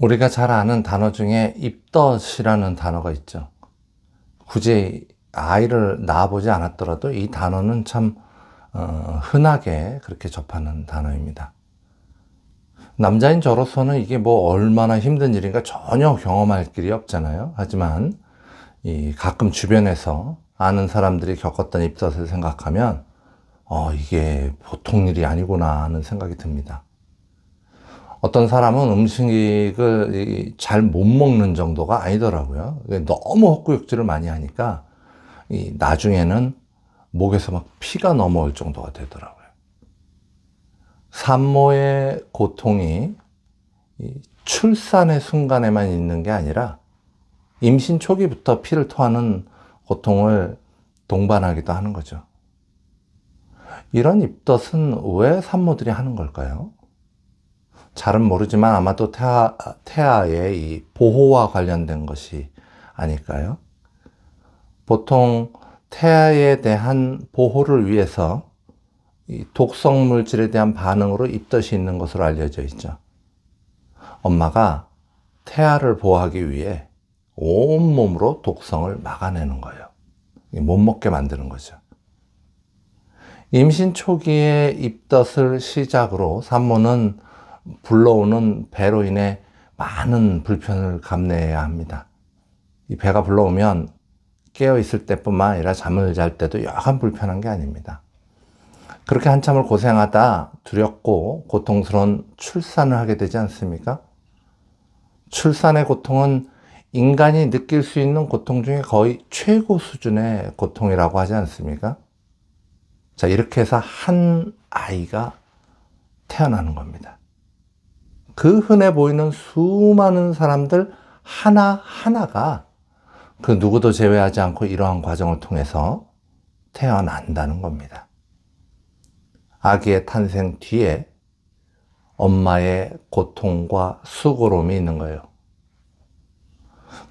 우리가 잘 아는 단어 중에 입덧이라는 단어가 있죠. 굳이 아이를 낳아보지 않았더라도 이 단어는 참 흔하게 그렇게 접하는 단어입니다. 남자인 저로서는 이게 뭐 얼마나 힘든 일인가 전혀 경험할 길이 없잖아요. 하지만 가끔 주변에서 아는 사람들이 겪었던 입덧을 생각하면 이게 보통 일이 아니구나 하는 생각이 듭니다. 어떤 사람은 음식을 잘 못 먹는 정도가 아니더라고요. 너무 헛구역질을 많이 하니까 나중에는 목에서 막 피가 넘어올 정도가 되더라고요. 산모의 고통이 출산의 순간에만 있는 게 아니라 임신 초기부터 피를 토하는 고통을 동반하기도 하는 거죠. 이런 입덧은 왜 산모들이 하는 걸까요? 잘은 모르지만 아마도 태아의 이 보호와 관련된 것이 아닐까요? 보통 태아에 대한 보호를 위해서 이 독성 물질에 대한 반응으로 입덧이 있는 것으로 알려져 있죠. 엄마가 태아를 보호하기 위해 온몸으로 독성을 막아내는 거예요. 못 먹게 만드는 거죠. 임신 초기에 입덧을 시작으로 산모는 불러오는 배로 인해 많은 불편을 감내해야 합니다. 이 배가 불러오면 깨어있을 때뿐만 아니라 잠을 잘 때도 여간 불편한 게 아닙니다. 그렇게 한참을 고생하다 두렵고 고통스러운 출산을 하게 되지 않습니까? 출산의 고통은 인간이 느낄 수 있는 고통 중에 거의 최고 수준의 고통이라고 하지 않습니까? 자, 이렇게 해서 한 아이가 태어나는 겁니다. 그 흔해 보이는 수많은 사람들 하나하나가 그 누구도 제외하지 않고 이러한 과정을 통해서 태어난다는 겁니다. 아기의 탄생 뒤에 엄마의 고통과 수고로움이 있는 거예요.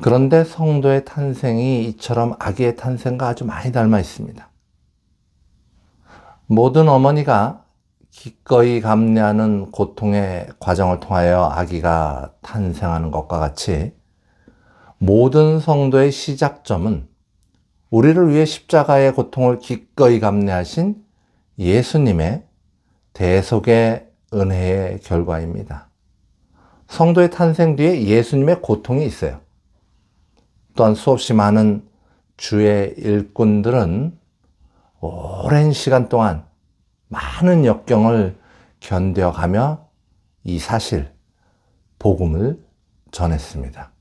그런데 성도의 탄생이 이처럼 아기의 탄생과 아주 많이 닮아 있습니다. 모든 어머니가 기꺼이 감내하는 고통의 과정을 통하여 아기가 탄생하는 것과 같이 모든 성도의 시작점은 우리를 위해 십자가의 고통을 기꺼이 감내하신 예수님의 대속의 은혜의 결과입니다. 성도의 탄생 뒤에 예수님의 고통이 있어요. 또한 수없이 많은 주의 일꾼들은 오랜 시간 동안 많은 역경을 견뎌가며 이 사실, 복음을 전했습니다.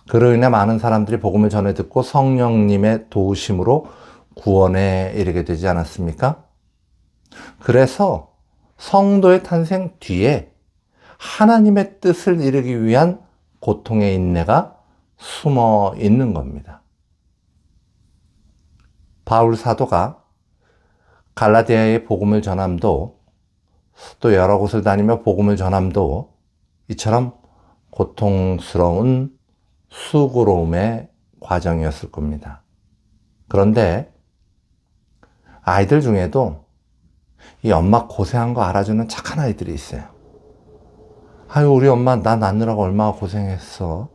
그로 인해 많은 사람들이 복음을 전해 듣고 성령님의 도우심으로 구원에 이르게 되지 않았습니까? 그래서 성도의 탄생 뒤에 하나님의 뜻을 이루기 위한 고통의 인내가 숨어 있는 겁니다. 바울 사도가 갈라디아의 복음을 전함도 또 여러 곳을 다니며 복음을 전함도 이처럼 고통스러운 수고로움의 과정이었을 겁니다. 그런데 아이들 중에도 이 엄마 고생한 거 알아주는 착한 아이들이 있어요. 아유, 우리 엄마 나 낳느라고 얼마나 고생했어.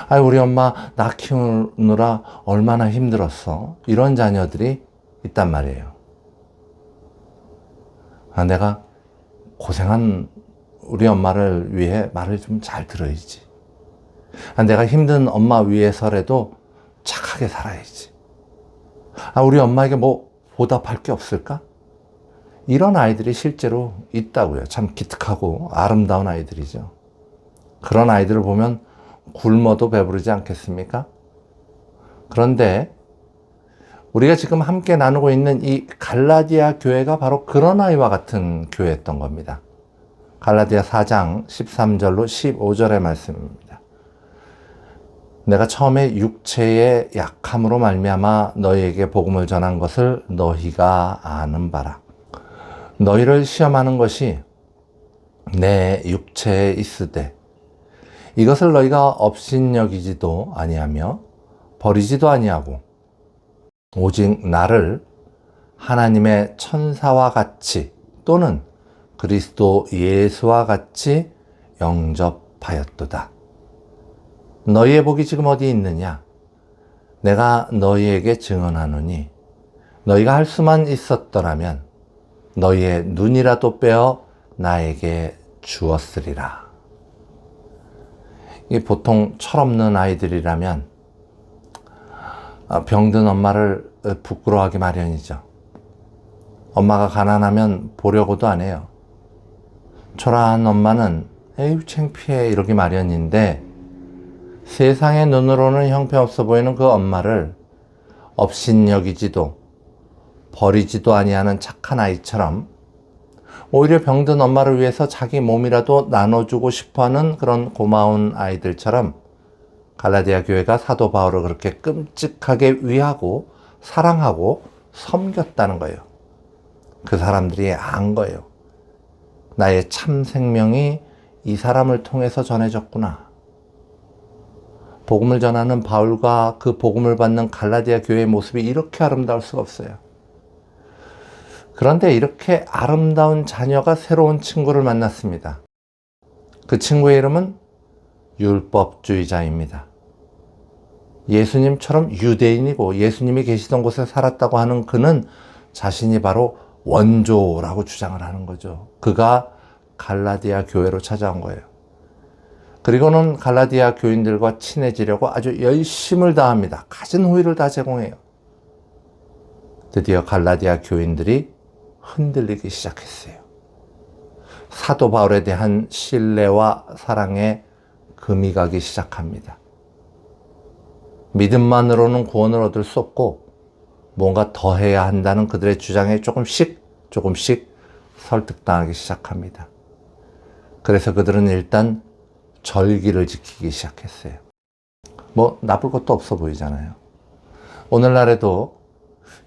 아유, 우리 엄마 나 키우느라 얼마나 힘들었어. 이런 자녀들이 있단 말이에요. 내가 고생한 우리 엄마를 위해 말을 좀 잘 들어야지. 내가 힘든 엄마 위해서라도 착하게 살아야지. 우리 엄마에게 뭐 보답할 게 없을까? 이런 아이들이 실제로 있다고요. 참 기특하고 아름다운 아이들이죠. 그런 아이들을 보면 굶어도 배부르지 않겠습니까? 그런데 우리가 지금 함께 나누고 있는 이 갈라디아 교회가 바로 그런 아이와 같은 교회였던 겁니다. 갈라디아 4장 13절로 15절의 말씀입니다. 내가 처음에 육체의 약함으로 말미암아 너희에게 복음을 전한 것을 너희가 아는 바라. 너희를 시험하는 것이 내 육체에 있으되 이것을 너희가 업신여기지도 아니하며 버리지도 아니하고 오직 나를 하나님의 천사와 같이 또는 그리스도 예수와 같이 영접하였도다. 너희의 복이 지금 어디 있느냐? 내가 너희에게 증언하노니 너희가 할 수만 있었더라면 너희의 눈이라도 빼어 나에게 주었으리라. 이 보통 철없는 아이들이라면 병든 엄마를 부끄러워하기 마련이죠. 엄마가 가난하면 보려고도 안 해요. 초라한 엄마는 에휴 창피해 이러기 마련인데, 세상의 눈으로는 형편없어 보이는 그 엄마를 업신여기지도 버리지도 아니하는 착한 아이처럼 오히려 병든 엄마를 위해서 자기 몸이라도 나눠주고 싶어하는 그런 고마운 아이들처럼 갈라디아 교회가 사도 바울을 그렇게 끔찍하게 위하고 사랑하고 섬겼다는 거예요. 그 사람들이 안 거예요. 나의 참 생명이 이 사람을 통해서 전해졌구나. 복음을 전하는 바울과 그 복음을 받는 갈라디아 교회의 모습이 이렇게 아름다울 수가 없어요. 그런데 이렇게 아름다운 자녀가 새로운 친구를 만났습니다. 그 친구의 이름은 율법주의자입니다. 예수님처럼 유대인이고 예수님이 계시던 곳에 살았다고 하는 그는 자신이 바로 원조라고 주장을 하는 거죠. 그가 갈라디아 교회로 찾아온 거예요. 그리고는 갈라디아 교인들과 친해지려고 아주 열심을 다합니다. 가진 호의를 다 제공해요. 드디어 갈라디아 교인들이 흔들리기 시작했어요. 사도 바울에 대한 신뢰와 사랑에 금이 가기 시작합니다. 믿음만으로는 구원을 얻을 수 없고 뭔가 더 해야 한다는 그들의 주장에 조금씩 설득당하기 시작합니다. 그래서 그들은 일단 절기를 지키기 시작했어요. 뭐 나쁠 것도 없어 보이잖아요. 오늘날에도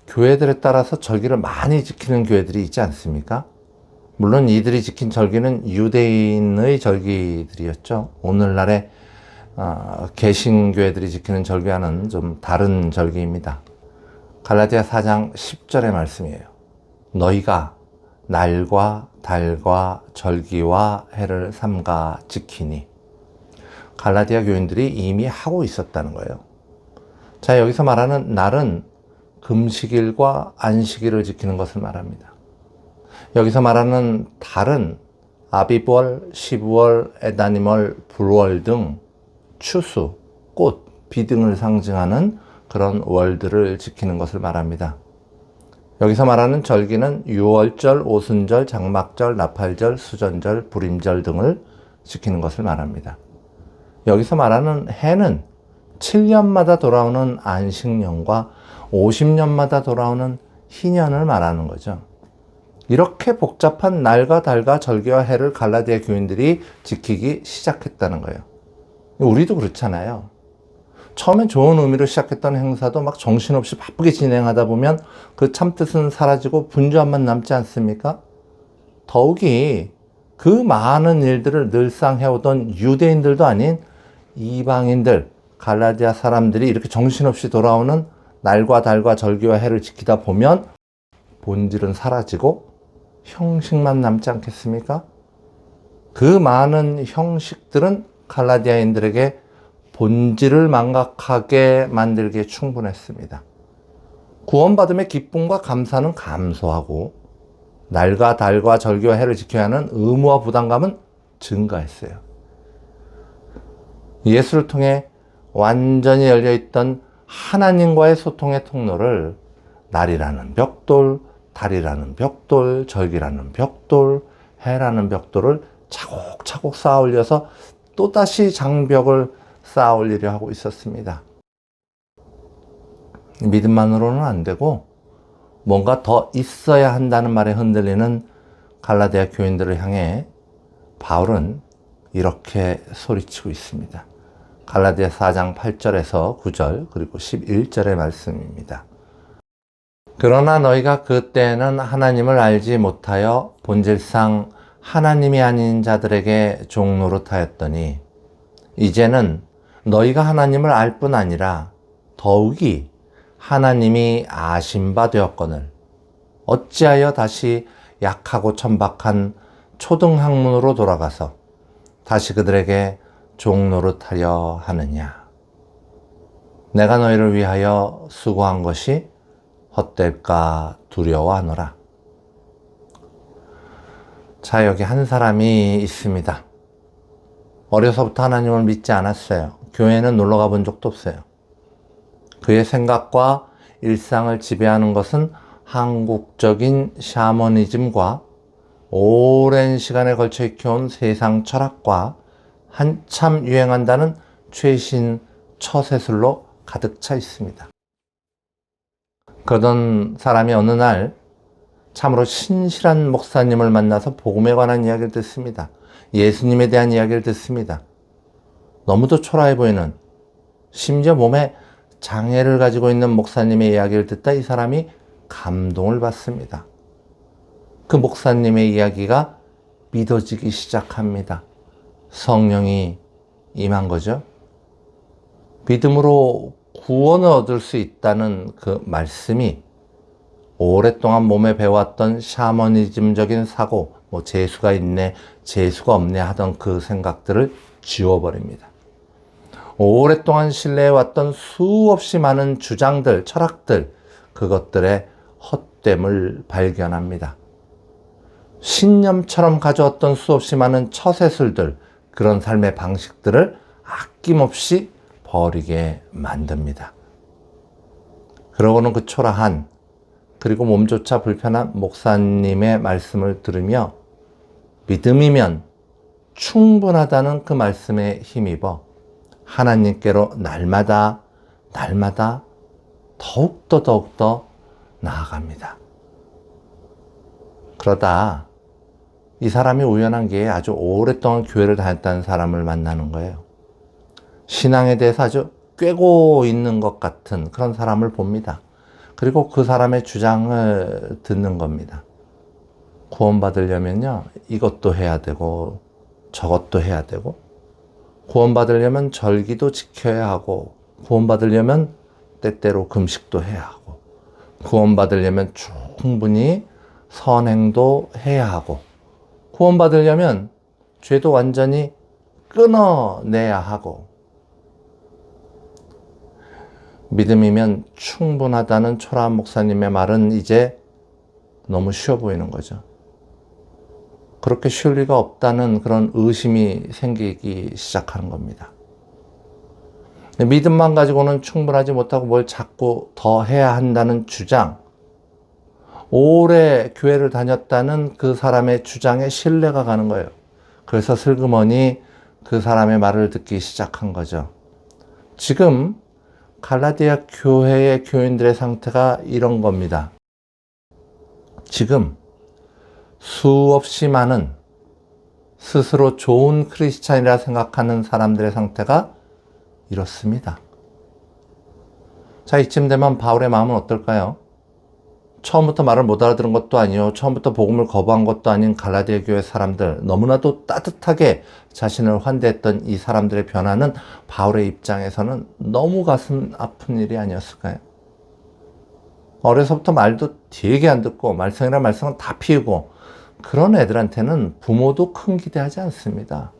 교회들에 따라서 절기를 많이 지키는 교회들이 있지 않습니까? 물론 이들이 지킨 절기는 유대인의 절기들이었죠. 오늘날의 개신교회들이 지키는 절기와는 좀 다른 절기입니다. 갈라디아 4장 10절의 말씀이에요. 너희가 날과 달과 절기와 해를 삼가 지키니. 갈라디아 교인들이 이미 하고 있었다는 거예요. 자, 여기서 말하는 날은 금식일과 안식일을 지키는 것을 말합니다. 여기서 말하는 달은 아비월, 시브월, 에다님월, 불월 등 추수, 꽃, 비 등을 상징하는 그런 월들을 지키는 것을 말합니다. 여기서 말하는 절기는 유월절, 오순절, 장막절, 나팔절, 수전절, 불임절 등을 지키는 것을 말합니다. 여기서 말하는 해는 7년마다 돌아오는 안식년과 50년마다 돌아오는 희년을 말하는 거죠. 이렇게 복잡한 날과 달과 절기와 해를 갈라디아 교인들이 지키기 시작했다는 거예요. 우리도 그렇잖아요. 처음엔 좋은 의미로 시작했던 행사도 막 정신없이 바쁘게 진행하다 보면 그 참뜻은 사라지고 분주함만 남지 않습니까? 더욱이 그 많은 일들을 늘상 해오던 유대인들도 아닌 이방인들, 갈라디아 사람들이 이렇게 정신없이 돌아오는 날과 달과 절기와 해를 지키다 보면 본질은 사라지고 형식만 남지 않겠습니까? 그 많은 형식들은 갈라디아인들에게 본질을 망각하게 만들기에 충분했습니다. 구원받음의 기쁨과 감사는 감소하고 날과 달과 절기와 해를 지켜야 하는 의무와 부담감은 증가했어요. 예수를 통해 완전히 열려있던 하나님과의 소통의 통로를 날이라는 벽돌, 달이라는 벽돌, 절기라는 벽돌, 해라는 벽돌을 차곡차곡 쌓아 올려서 또다시 장벽을 쌓아 올리려 하고 있었습니다. 믿음만으로는 안 되고 뭔가 더 있어야 한다는 말에 흔들리는 갈라디아 교인들을 향해 바울은 이렇게 소리치고 있습니다. 갈라디아 4장 8절에서 9절 그리고 11절의 말씀입니다. 그러나 너희가 그때는 하나님을 알지 못하여 본질상 하나님이 아닌 자들에게 종노릇하였더니 이제는 너희가 하나님을 알 뿐 아니라 더욱이 하나님이 아신 바 되었거늘 어찌하여 다시 약하고 천박한 초등학문으로 돌아가서 다시 그들에게 종 노릇하려 하느냐? 내가 너희를 위하여 수고한 것이 헛될까 두려워하노라. 자, 여기 한 사람이 있습니다. 어려서부터 하나님을 믿지 않았어요. 교회는 놀러 가본 적도 없어요. 그의 생각과 일상을 지배하는 것은 한국적인 샤머니즘과 오랜 시간에 걸쳐 익혀온 세상 철학과 한참 유행한다는 최신 처세술로 가득 차 있습니다. 그러던 사람이 어느 날 참으로 신실한 목사님을 만나서 복음에 관한 이야기를 듣습니다. 예수님에 대한 이야기를 듣습니다. 너무도 초라해 보이는, 심지어 몸에 장애를 가지고 있는 목사님의 이야기를 듣다 이 사람이 감동을 받습니다. 그 목사님의 이야기가 믿어지기 시작합니다. 성령이 임한 거죠. 믿음으로 구원을 얻을 수 있다는 그 말씀이 오랫동안 몸에 배워왔던 샤머니즘적인 사고, 재수가 있네, 재수가 없네 하던 그 생각들을 지워버립니다. 오랫동안 신뢰해왔던 수없이 많은 주장들, 철학들, 그것들의 헛됨을 발견합니다. 신념처럼 가져왔던 수없이 많은 처세술들, 그런 삶의 방식들을 아낌없이 버리게 만듭니다. 그러고는 그 초라한, 그리고 몸조차 불편한 목사님의 말씀을 들으며 믿음이면 충분하다는 그 말씀에 힘입어 하나님께로 날마다 더욱더 나아갑니다. 그러다 이 사람이 우연한 게 아주 오랫동안 교회를 다녔다는 사람을 만나는 거예요. 신앙에 대해서 아주 꿰고 있는 것 같은 그런 사람을 봅니다. 그리고 그 사람의 주장을 듣는 겁니다. 구원받으려면요, 이것도 해야 되고 저것도 해야 되고, 구원받으려면 절기도 지켜야 하고, 구원받으려면 때때로 금식도 해야 하고, 구원받으려면 충분히 선행도 해야 하고, 구원받으려면 죄도 완전히 끊어내야 하고, 믿음이면 충분하다는 초라한 목사님의 말은 이제 너무 쉬워 보이는 거죠. 그렇게 쉬울 리가 없다는 그런 의심이 생기기 시작하는 겁니다. 믿음만 가지고는 충분하지 못하고 뭘 자꾸 더 해야 한다는 주장, 오래 교회를 다녔다는 그 사람의 주장에 신뢰가 가는 거예요. 그래서 슬그머니 그 사람의 말을 듣기 시작한 거죠. 지금 갈라디아 교회의 교인들의 상태가 이런 겁니다. 지금 수없이 많은 스스로 좋은 크리스찬이라 생각하는 사람들의 상태가 이렇습니다. 자, 이쯤 되면 바울의 마음은 어떨까요? 처음부터 말을 못 알아들은 것도 아니요, 처음부터 복음을 거부한 것도 아닌 갈라디아 교회 사람들, 너무나도 따뜻하게 자신을 환대했던 이 사람들의 변화는 바울의 입장에서는 너무 가슴 아픈 일이 아니었을까요? 어려서부터 말도 되게 안 듣고 말썽이란 말썽은 다 피우고, 그런 애들한테는 부모도 큰 기대하지 않습니다.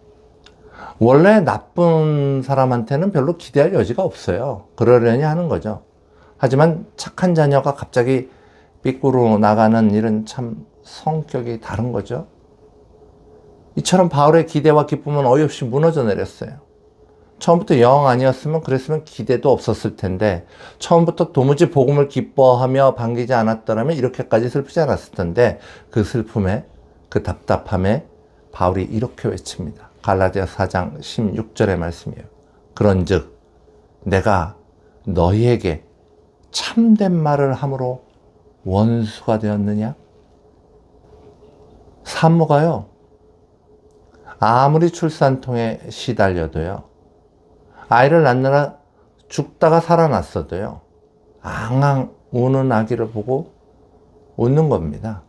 원래 나쁜 사람한테는 별로 기대할 여지가 없어요. 그러려니 하는 거죠. 하지만 착한 자녀가 갑자기 삐꾸로 나가는 일은 참 성격이 다른 거죠. 이처럼 바울의 기대와 기쁨은 어이없이 무너져 내렸어요. 처음부터 영 아니었으면 그랬으면 기대도 없었을 텐데, 처음부터 도무지 복음을 기뻐하며 반기지 않았더라면 이렇게까지 슬프지 않았을 텐데, 그 슬픔에, 그 답답함에 바울이 이렇게 외칩니다. 갈라디아 4장 16절의 말씀이에요. 그런즉 내가 너희에게 참된 말을 함으로 원수가 되었느냐? 산모가요, 아무리 출산통에 시달려도요, 아이를 낳느라 죽다가 살아났어도요, 앙앙 우는 아기를 보고 웃는 겁니다.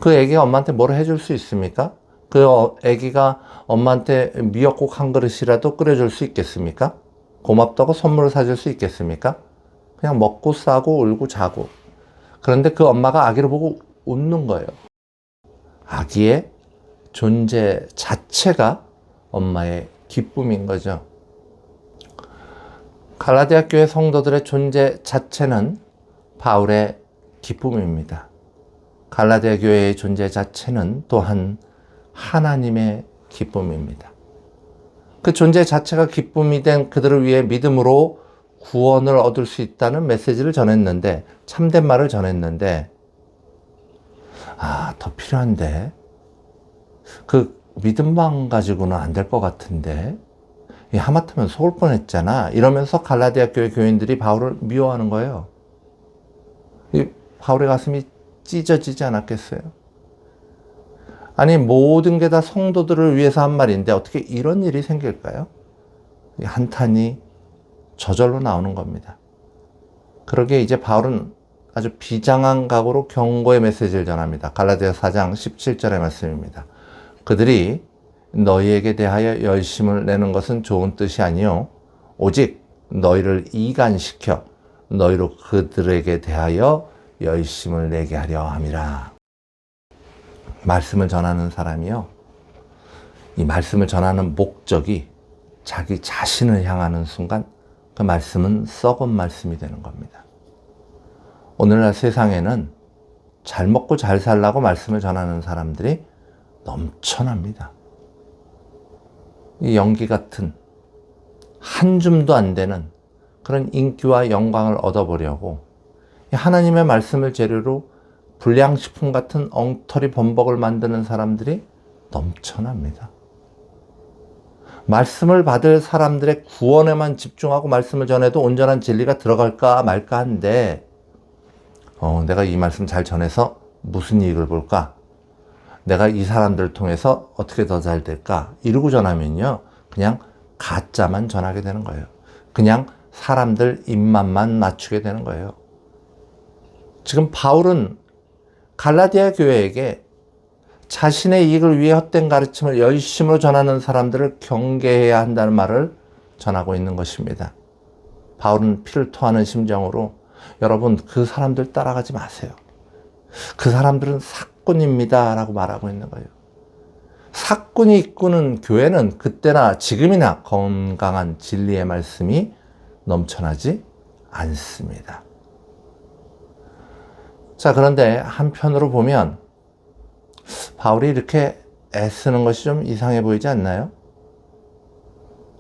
그 아기가 엄마한테 뭘 해줄 수 있습니까? 그 아기가 엄마한테 미역국 한 그릇이라도 끓여줄 수 있겠습니까? 고맙다고 선물을 사줄 수 있겠습니까? 그냥 먹고 싸고 울고 자고. 그런데 그 엄마가 아기를 보고 웃는 거예요. 아기의 존재 자체가 엄마의 기쁨인 거죠. 갈라디아 교회 성도들의 존재 자체는 바울의 기쁨입니다. 갈라디아 교회의 존재 자체는 또한 하나님의 기쁨입니다. 그 존재 자체가 기쁨이 된 그들을 위해 믿음으로 구원을 얻을 수 있다는 메시지를 전했는데, 참된 말을 전했는데, 더 필요한데, 그 믿음만 가지고는 안 될 것 같은데, 하마터면 속을 뻔했잖아. 이러면서 갈라디아 교회 교인들이 바울을 미워하는 거예요. 바울의 가슴이 찢어지지 않았겠어요? 아니, 모든 게 다 성도들을 위해서 한 말인데 어떻게 이런 일이 생길까요? 한탄이 저절로 나오는 겁니다. 그러기에 이제 바울은 아주 비장한 각오로 경고의 메시지를 전합니다. 갈라디아 4장 17절의 말씀입니다. 그들이 너희에게 대하여 열심을 내는 것은 좋은 뜻이 아니요 오직 너희를 이간시켜 너희로 그들에게 대하여 열심을 내게 하려 함이라. 말씀을 전하는 사람이요, 이 말씀을 전하는 목적이 자기 자신을 향하는 순간 그 말씀은 썩은 말씀이 되는 겁니다. 오늘날 세상에는 잘 먹고 잘 살라고 말씀을 전하는 사람들이 넘쳐납니다. 이 연기 같은 한 줌도 안 되는 그런 인기와 영광을 얻어보려고 하나님의 말씀을 재료로 불량식품 같은 엉터리 범벅을 만드는 사람들이 넘쳐납니다. 말씀을 받을 사람들의 구원에만 집중하고 말씀을 전해도 온전한 진리가 들어갈까 말까 한데, 내가 이 말씀 잘 전해서 무슨 이익을 볼까? 내가 이 사람들을 통해서 어떻게 더 잘 될까? 이러고 전하면요, 그냥 가짜만 전하게 되는 거예요. 그냥 사람들 입맛만 맞추게 되는 거예요. 지금 바울은 갈라디아 교회에게 자신의 이익을 위해 헛된 가르침을 열심으로 전하는 사람들을 경계해야 한다는 말을 전하고 있는 것입니다. 바울은 피를 토하는 심정으로, 여러분, 그 사람들 따라가지 마세요. 그 사람들은 사꾼입니다 라고 말하고 있는 거예요. 사꾼이 이끄는 교회는 그때나 지금이나 건강한 진리의 말씀이 넘쳐나지 않습니다. 자, 그런데 한편으로 보면 바울이 이렇게 애쓰는 것이 좀 이상해 보이지 않나요?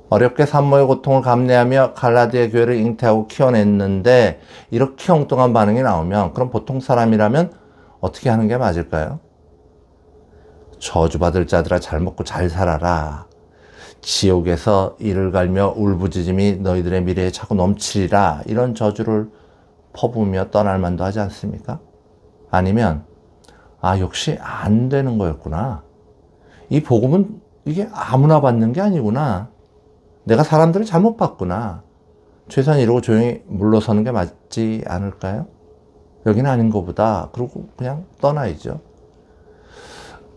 어렵게 산모의 고통을 감내하며 갈라디아 교회를 잉태하고 키워냈는데 이렇게 엉뚱한 반응이 나오면, 그럼 보통 사람이라면 어떻게 하는 게 맞을까요? 저주받을 자들아 잘 먹고 잘 살아라. 지옥에서 이를 갈며 울부짖음이 너희들의 미래에 차고 넘치리라. 이런 저주를 퍼부으며 떠날 만도 하지 않습니까? 아니면 역시 안 되는 거였구나. 이 복음은 이게 아무나 받는 게 아니구나. 내가 사람들을 잘못 봤구나. 최소한 이러고 조용히 물러서는 게 맞지 않을까요? 여기는 아닌 거보다. 그러고 그냥 떠나야죠.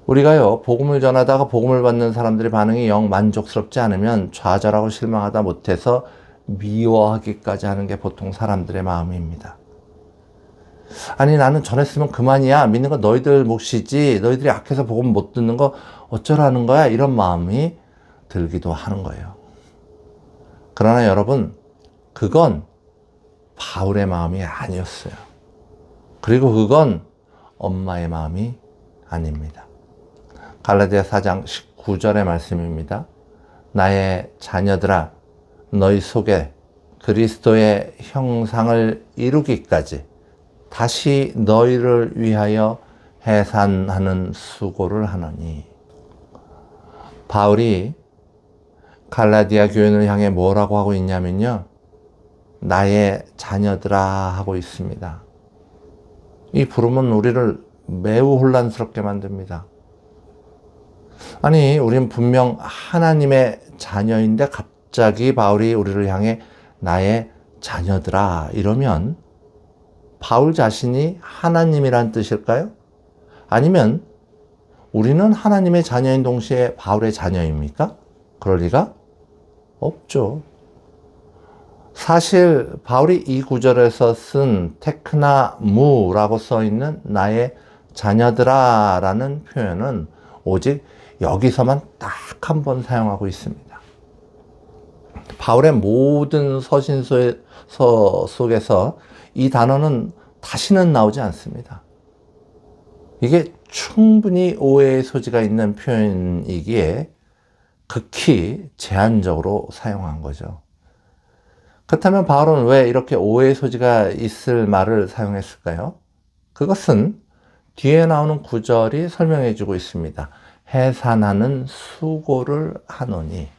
우리가요, 복음을 전하다가 복음을 받는 사람들의 반응이 영 만족스럽지 않으면 좌절하고 실망하다 못해서 미워하기까지 하는 게 보통 사람들의 마음입니다. 아니, 나는 전했으면 그만이야. 믿는 거 너희들 몫이지. 너희들이 악해서 복음 못 듣는 거 어쩌라는 거야. 이런 마음이 들기도 하는 거예요. 그러나 여러분, 그건 바울의 마음이 아니었어요. 그리고 그건 엄마의 마음이 아닙니다. 갈라디아 4장 19절의 말씀입니다. 나의 자녀들아, 너희 속에 그리스도의 형상을 이루기까지 다시 너희를 위하여 해산하는 수고를 하노니. 바울이 갈라디아 교인을 향해 뭐라고 하고 있냐면요, 나의 자녀들아 하고 있습니다. 이 부름은 우리를 매우 혼란스럽게 만듭니다. 아니, 우린 분명 하나님의 자녀인데 갑자기 바울이 우리를 향해 나의 자녀들아 이러면 바울 자신이 하나님이란 뜻일까요? 아니면 우리는 하나님의 자녀인 동시에 바울의 자녀입니까? 그럴 리가 없죠. 사실 바울이 이 구절에서 쓴 테크나 무라고 써 있는 나의 자녀들아 라는 표현은 오직 여기서만 딱 한 번 사용하고 있습니다. 바울의 모든 서신서 속에서 이 단어는 다시는 나오지 않습니다. 이게 충분히 오해의 소지가 있는 표현이기에 극히 제한적으로 사용한 거죠. 그렇다면 바울은 왜 이렇게 오해의 소지가 있을 말을 사용했을까요? 그것은 뒤에 나오는 구절이 설명해 주고 있습니다. 해산하는 수고를 하노니.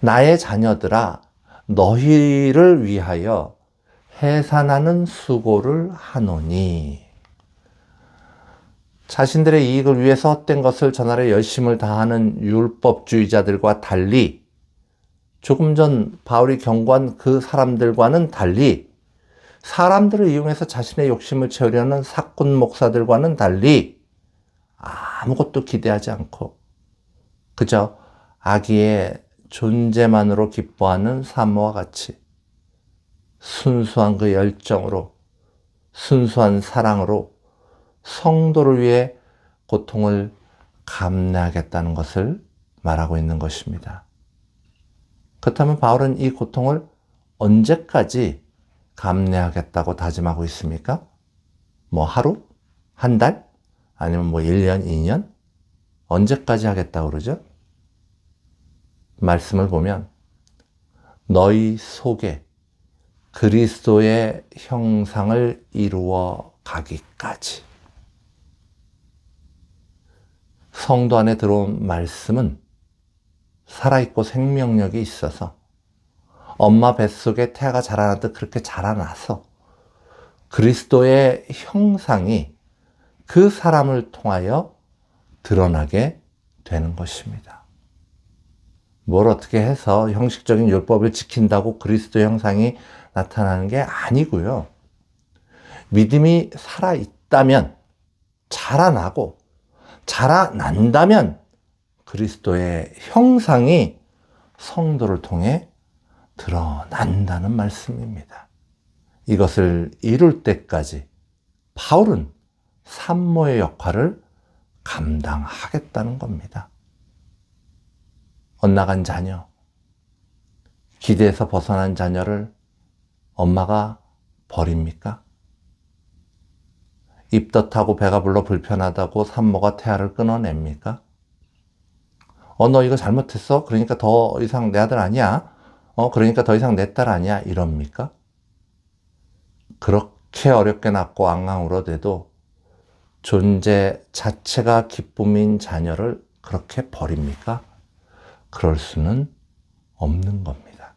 나의 자녀들아, 너희를 위하여 해산하는 수고를 하노니. 자신들의 이익을 위해서 헛된 것을 전하려 열심을 다하는 율법주의자들과 달리, 조금 전 바울이 경고한 그 사람들과는 달리, 사람들을 이용해서 자신의 욕심을 채우려는 사꾼 목사들과는 달리 아무것도 기대하지 않고 그저 아기의 존재만으로 기뻐하는 산모와 같이 순수한 그 열정으로, 순수한 사랑으로 성도를 위해 고통을 감내하겠다는 것을 말하고 있는 것입니다. 그렇다면 바울은 이 고통을 언제까지 감내하겠다고 다짐하고 있습니까? 뭐 하루? 한 달? 아니면 뭐 1년, 2년? 언제까지 하겠다고 그러죠? 말씀을 보면 너희 속에 그리스도의 형상을 이루어 가기까지. 성도 안에 들어온 말씀은 살아있고 생명력이 있어서 엄마 뱃속에 태아가 자라나듯 그렇게 자라나서 그리스도의 형상이 그 사람을 통하여 드러나게 되는 것입니다. 뭘 어떻게 해서 형식적인 율법을 지킨다고 그리스도의 형상이 나타나는 게 아니고요. 믿음이 살아있다면, 자라나고 자라난다면 그리스도의 형상이 성도를 통해 드러난다는 말씀입니다. 이것을 이룰 때까지 바울은 산모의 역할을 감당하겠다는 겁니다. 엇나간 자녀, 기대에서 벗어난 자녀를 엄마가 버립니까? 입덧하고 배가 불러 불편하다고 산모가 태아를 끊어냅니까? 너 이거 잘못했어? 그러니까 더 이상 내 아들 아니야? 그러니까 더 이상 내 딸 아니야? 이럽니까? 그렇게 어렵게 낳고 앙앙 울어대도 존재 자체가 기쁨인 자녀를 그렇게 버립니까? 그럴 수는 없는 겁니다.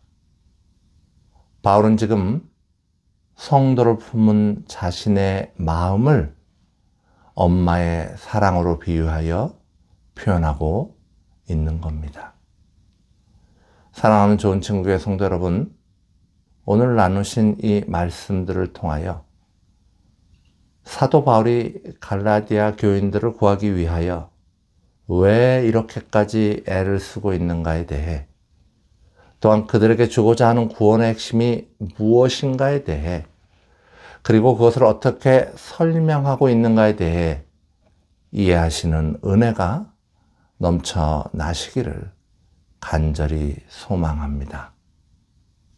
바울은 지금 성도를 품은 자신의 마음을 엄마의 사랑으로 비유하여 표현하고 있는 겁니다. 사랑하는 좋은 친구의 성도 여러분, 오늘 나누신 이 말씀들을 통하여 사도 바울이 갈라디아 교인들을 구하기 위하여 왜 이렇게까지 애를 쓰고 있는가에 대해, 또한 그들에게 주고자 하는 구원의 핵심이 무엇인가에 대해, 그리고 그것을 어떻게 설명하고 있는가에 대해 이해하시는 은혜가 넘쳐나시기를 간절히 소망합니다.